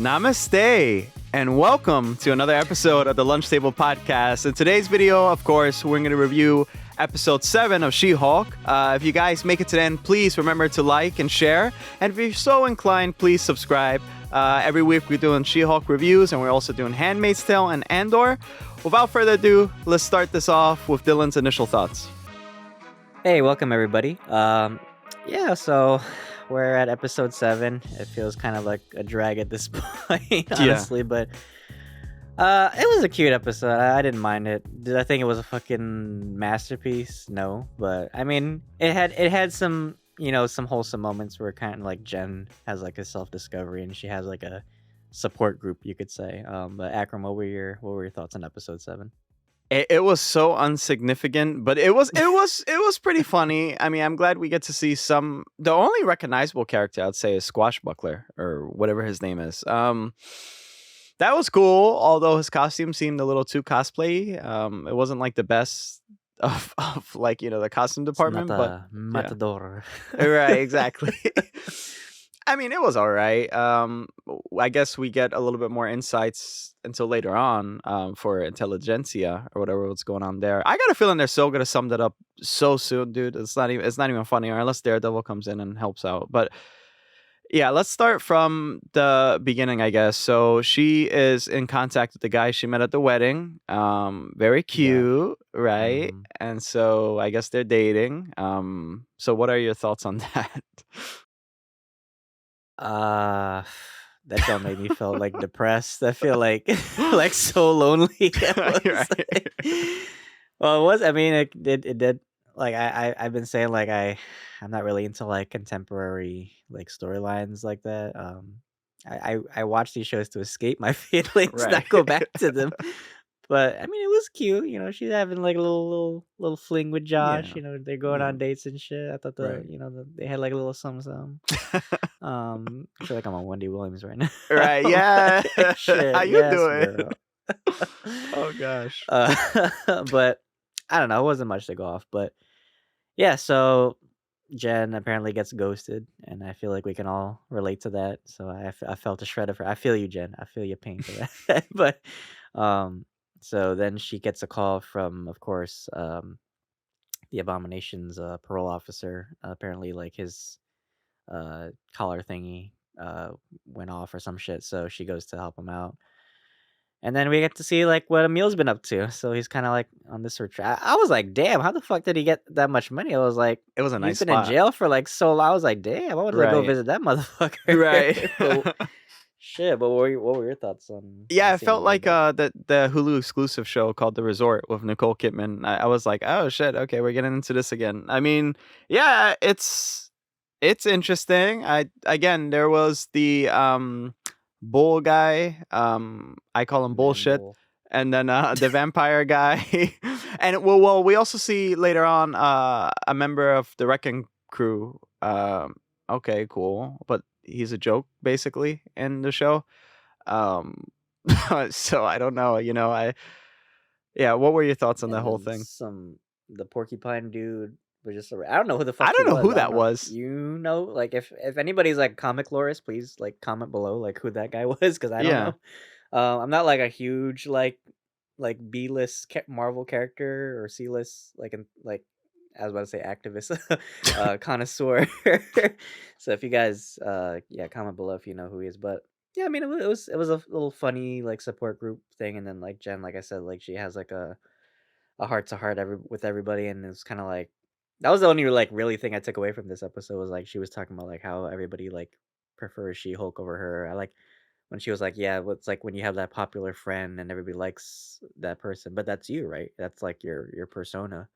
Namaste, and welcome to another episode of the Lunch Table Podcast. In today's video, of course, we're going to review episode 7 of She-Hulk. If you guys make it to the end, please remember to like and share. And if you're so inclined, please subscribe. Every week we're doing She-Hulk reviews, and we're also doing Handmaid's Tale and Andor. Without further ado, let's start this off with Dylan's initial thoughts. Hey, welcome everybody. So we're at episode 7. It feels kind of like a drag at this point, honestly, but it was a cute episode. I didn't mind it. Did I think it was a fucking masterpiece? No, but I mean, it had some, some wholesome moments where kind of like Jen has like a self-discovery and she has like a support group, you could say. But Akram, what were your thoughts on episode 7? It was so insignificant, but it was pretty funny. I mean, I'm glad we get to see some. The only recognizable character I'd say is Squashbuckler or whatever his name is. That was cool, although his costume seemed a little too cosplay. It wasn't like the best of like the costume department, but Matador. Yeah. Right, exactly. I mean, it was all right. I guess we get a little bit more insights until later on for Intelligentsia or whatever what's going on there. I got a feeling they're so gonna sum that up so soon, dude. It's not even funny, or unless Daredevil comes in and helps out. But yeah, let's start from the beginning, I guess. So she is in contact with the guy she met at the wedding. Very cute, right? And so I guess they're dating. So what are your thoughts on that? That don't make me feel like depressed. I feel like like so lonely. Right. Well, it was. I mean, it did. Like I've been saying, like I'm not really into like contemporary like storylines like that. I watch these shows to escape my feelings, Right. not go back to them. But I mean, it was cute. She's having like a little fling with Josh. Yeah. They're going Yeah. on dates and shit. I thought Right. they had like a little something. I feel like I'm on Wendy Williams right now. Right, yeah. Shit, How you yes, doing? girl. Oh gosh. But I don't know. It wasn't much to go off, but yeah. So Jen apparently gets ghosted, and I feel like we can all relate to that. So I felt a shred of her. I feel you, Jen. I feel your pain for that. But so then she gets a call from, of course, the Abomination's parole officer. Apparently, like his collar thingy went off or some shit. So she goes to help him out. And then we get to see like what Emil's been up to. So he's kind of like on this search. I was like, damn, how the fuck did he get that much money? I was like, It was a he's nice been spot. in jail for like so long. I was like, damn, I want to go Right. visit that motherfucker. Right. Shit, but what were your thoughts on? Yeah, on it seeing felt him like like that? the Hulu exclusive show called The Resort with Nicole Kidman. I was like, oh shit, okay, we're getting into this again. I mean, yeah, it's interesting. There was the bull guy. I call him Man bullshit. Bull. And then the vampire guy. And well, we also see later on a member of the Wrecking Crew. Okay, cool. But he's a joke basically in the show. So I don't know, what were your thoughts on And the whole then thing? the porcupine dude was just I don't know who the fuck I don't he know was. who I that don't know. was. Like if anybody's like comic lorist, please like comment below like who that guy was, because I don't Yeah. know. I'm not like a huge like B-list Marvel character or C-list like I was about to say activist connoisseur. So if you guys comment below if you know who he is. But yeah, I mean it was a little funny like support group thing, and then like Jen, like I said, like she has like a heart to heart with everybody, and it's kind of like that was the only like really thing I took away from this episode was like she was talking about like how everybody like prefers She-Hulk over her. I like when she was like, yeah, it's like when you have that popular friend and everybody likes that person, but that's you, right? That's like your persona.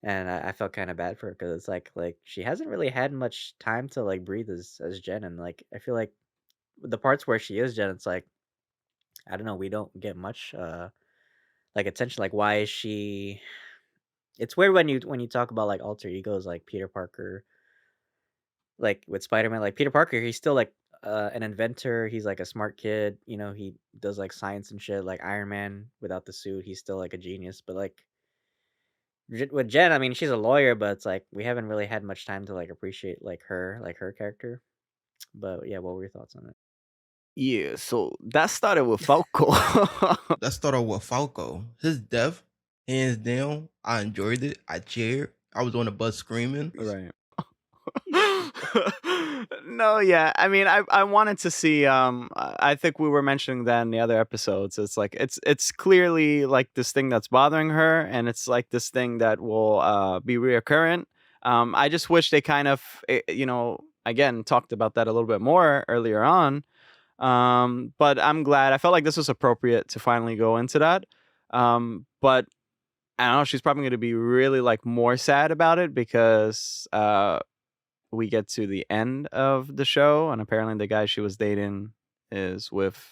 And I felt kind of bad for her because it's like she hasn't really had much time to like breathe as Jen, and like I feel like the parts where she is Jen, it's like I don't know, we don't get much like attention. Like why is she? It's weird when you talk about like alter egos like Peter Parker, like with Spider-Man, like Peter Parker, he's still like an inventor. He's like a smart kid. He does like science and shit. Like Iron Man without the suit, he's still like a genius. But like with Jen, I mean, she's a lawyer, but it's like we haven't really had much time to like appreciate like her character. But yeah, what were your thoughts on it? Yeah, so that started with Falco. That started with Falco. His death, hands down, I enjoyed it. I cheered. I was on the bus screaming. Right. He's stupid. No, yeah. I mean, I wanted to see. I think we were mentioning that in the other episodes. It's like it's clearly like this thing that's bothering her, and it's like this thing that will be reoccurrent. I just wish they kind of again talked about that a little bit more earlier on. But I'm glad. I felt like this was appropriate to finally go into that. But I don't know. She's probably going to be really like more sad about it because we get to the end of the show, and apparently the guy she was dating is with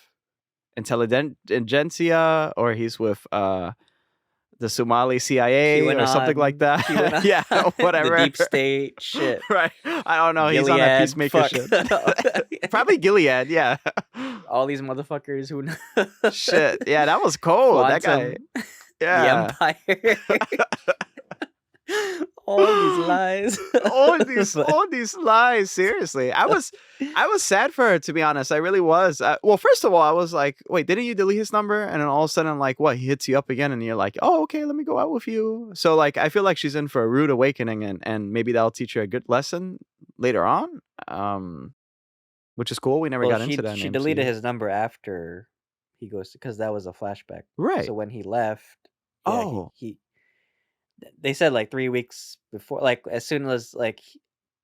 intelligentsia, or he's with the Somali CIA or something like that. QAnon, Yeah, the whatever. deep state shit. Right. I don't know. He's on that Gilead, peacemaker fuck. shit. Probably Gilead. Yeah. All these motherfuckers who Shit. Yeah, that was cold. That guy. Quantum, Yeah. the Empire. All these lies. all these lies. Seriously, I was sad for her, to be honest. I really was. Well, first of all, I was like, wait, didn't you delete his number? And then all of a sudden, like, what? He hits you up again, and you're like, oh, okay, let me go out with you. So, like, I feel like she's in for a rude awakening, and maybe that'll teach her a good lesson later on. Which is cool. We never got into that. In She MCU. deleted his number after he goes because that was a flashback. Right. So when he left, Oh. he they said like 3 weeks before, like as soon as like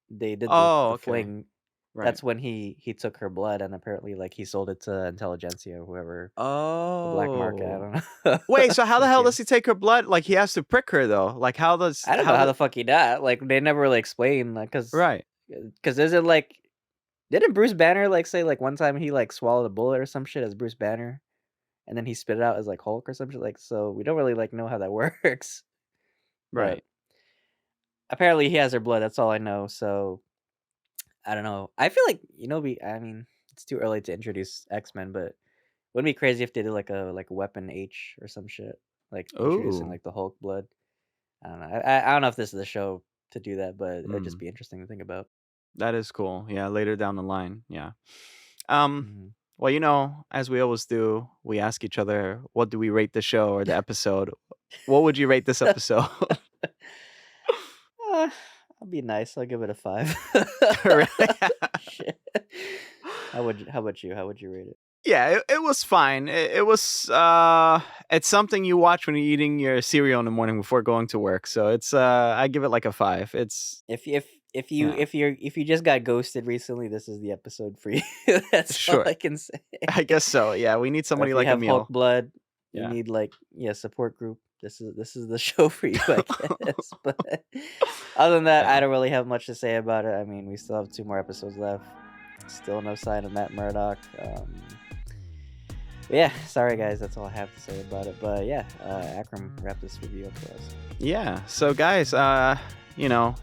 they did the okay. fling, Right. that's when he took her blood, and apparently like he sold it to intelligentsia or whoever, the black market. I Oh. don't know. Wait, so how the hell Yeah. does he take her blood? Like, he has to prick her though. Like, how does I don't know how the fuck he died. Like they never really explain, like, right? because isn't like, didn't Bruce Banner like say like one time he like swallowed a bullet or some shit as Bruce Banner, and then he spit it out as like Hulk or some shit? Like, so we don't really like know how that works. Right. But apparently he has her blood. That's all I know. So I don't know. I feel like I mean, it's too early to introduce X-Men, but wouldn't it be crazy if they did like a Weapon H or some shit, like introducing Ooh. like the Hulk blood. I don't know. I don't know if this is the show to do that, but it'd just be interesting to think about. That is cool. Yeah, later down the line. Yeah. Mhm. Well, as we always do, we ask each other, what do we rate the show or the episode? What would you rate this episode? I'll be nice. I'll give it a 5. Really? Shit. How about you? How would you rate it? Yeah, it was fine. It was it's something you watch when you're eating your cereal in the morning before going to work. So it's I give it like a 5. It's If Yeah. you just got ghosted recently, this is the episode for you. That's Sure. all I can say. I guess so. Yeah, we need Or if somebody you like have Emil. Hulk blood, you Yeah. need like support group. This is the show for you, I guess. But other than that, Yeah. I don't really have much to say about it. I mean, we still have 2 more episodes left. Still no sign of Matt Murdock. But yeah, sorry guys, that's all I have to say about it. But yeah, Akram, wrap this review up for us. Yeah. So guys,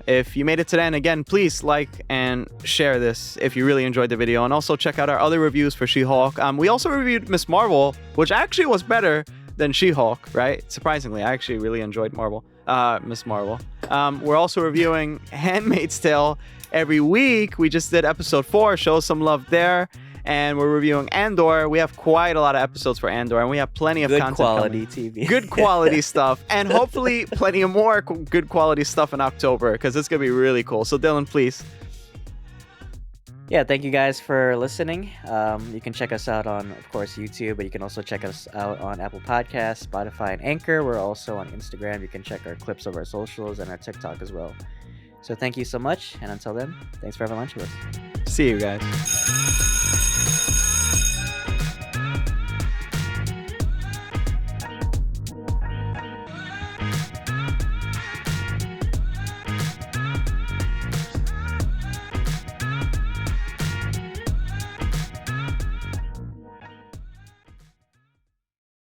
if you made it to the end, again, please like and share this if you really enjoyed the video, and also check out our other reviews for She-Hulk. We also reviewed Miss Marvel, which actually was better than She-Hulk, right? Surprisingly, I actually really enjoyed Miss Marvel. We're also reviewing Handmaid's Tale every week. We just did episode 4. Show some love there. And we're reviewing Andor. We have quite a lot of episodes for Andor, and we have plenty of Good content quality coming. TV. Good quality stuff, and hopefully plenty of more good quality stuff in October, because it's gonna be really cool. So Dylan, please. Yeah, thank you guys for listening. You can check us out on, of course, YouTube, but you can also check us out on Apple Podcasts, Spotify, and Anchor. We're also on Instagram. You can check our clips of our socials and our TikTok as well. So thank you so much, and until then, thanks for having lunch with us. See you guys.